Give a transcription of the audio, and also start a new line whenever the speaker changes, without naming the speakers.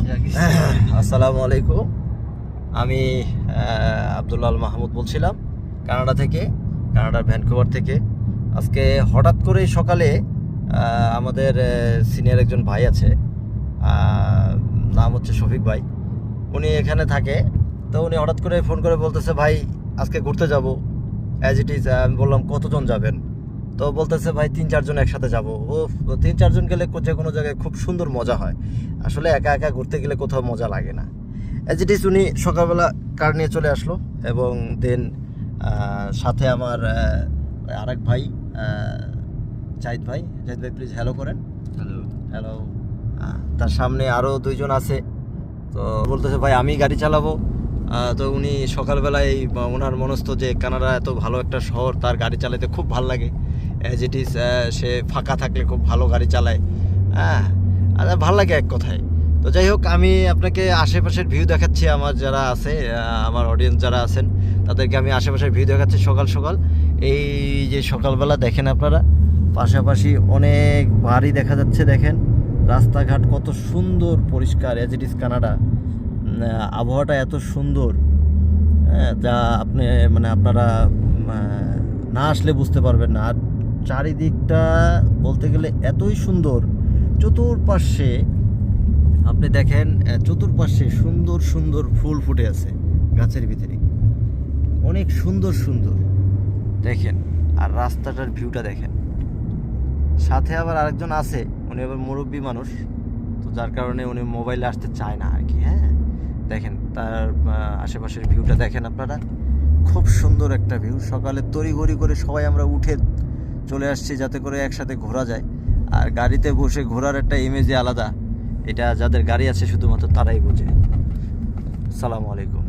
আসসালামু আলাইকুম। আমি আব্দুল্লাহ মাহমুদ বলছিলাম কানাডার ভ্যানকুভার থেকে। আজকে হঠাৎ করেই সকালে আমাদের সিনিয়র একজন ভাই আছে, নাম হচ্ছে শফিক ভাই। উনি এখানে থাকে, তো উনি হঠাৎ করে ফোন করে বলতেছে, ভাই আজকে ঘুরতে যাব অ্যাজ ইট ইজ। আমি বললাম কতজন যাবেন? তো বলতেছে, ভাই 3-4 জন একসাথে যাবো। ও 3-4 জন গেলে যে কোনো জায়গায় খুব সুন্দর মজা হয়। আসলে একা একা ঘুরতে গেলে কোথাও মজা লাগে না। অ্যাজ ইট ইজ উনি সকালবেলা কার নিয়ে চলে আসলো, এবং দেন সাথে আমার আরেক ভাই জাহিদ ভাই প্লিজ হ্যালো করেন।
হ্যালো।
হ্যালো। তার সামনে আরও 2 জন আছে। তো বলতেছে, ভাই আমি গাড়ি চালাবো। তো উনি সকালবেলায় ওনার মনস্থ যে কানাডা এত ভালো একটা শহর, তার গাড়ি চালাতে খুব ভালো লাগে। অ্যাজ ইট ইজ সে ফাঁকা থাকলে খুব ভালো গাড়ি চালায়। আর ভালো লাগে এক কথায়। তো যাই হোক, আমি আপনাকে আশেপাশের ভিউ দেখাচ্ছি। আমার যারা আছে, আমার অডিয়েন্স যারা আছেন, তাদেরকে আমি আশেপাশের ভিউ দেখাচ্ছি সকাল সকাল। এই যে সকালবেলা দেখেন আপনারা, পাশাপাশি অনেক বাড়ি দেখা যাচ্ছে। দেখেন রাস্তাঘাট কত সুন্দর পরিষ্কার। অ্যাজ ইট ইজ কানাডা, আবহাওয়াটা এত সুন্দর, যা আপনি আপনারা না আসলে বুঝতে পারবেন না। আর চারিদিকটা বলতে গেলে এতই সুন্দর। চতুর্পাশে আপনি দেখেন, চতুর্পাশে সুন্দর সুন্দর ফুল ফুটে আছে গাছের ভিতরে, অনেক সুন্দর সুন্দর দেখেন। আর রাস্তাটার ভিউটা দেখেন। সাথে আবার আরেকজন আছে, উনি আবার মুরব্বী মানুষ, তো যার কারণে উনি মোবাইলে আসতে চায় না আর কি। দেখেন তার আশেপাশের ভিউটা দেখেন আপনারা, খুব সুন্দর একটা ভিউ। সকালে তড়িঘড়ি করে সবাই আমরা উঠে চলে আসছি যাতে করে একসাথে ঘোরা যায়। আর গাড়িতে বসে ঘোরার একটা ইমেজই আলাদা। এটা যাদের গাড়ি আছে শুধুমাত্র তারাই বোঝে। আসসালামু আলাইকুম।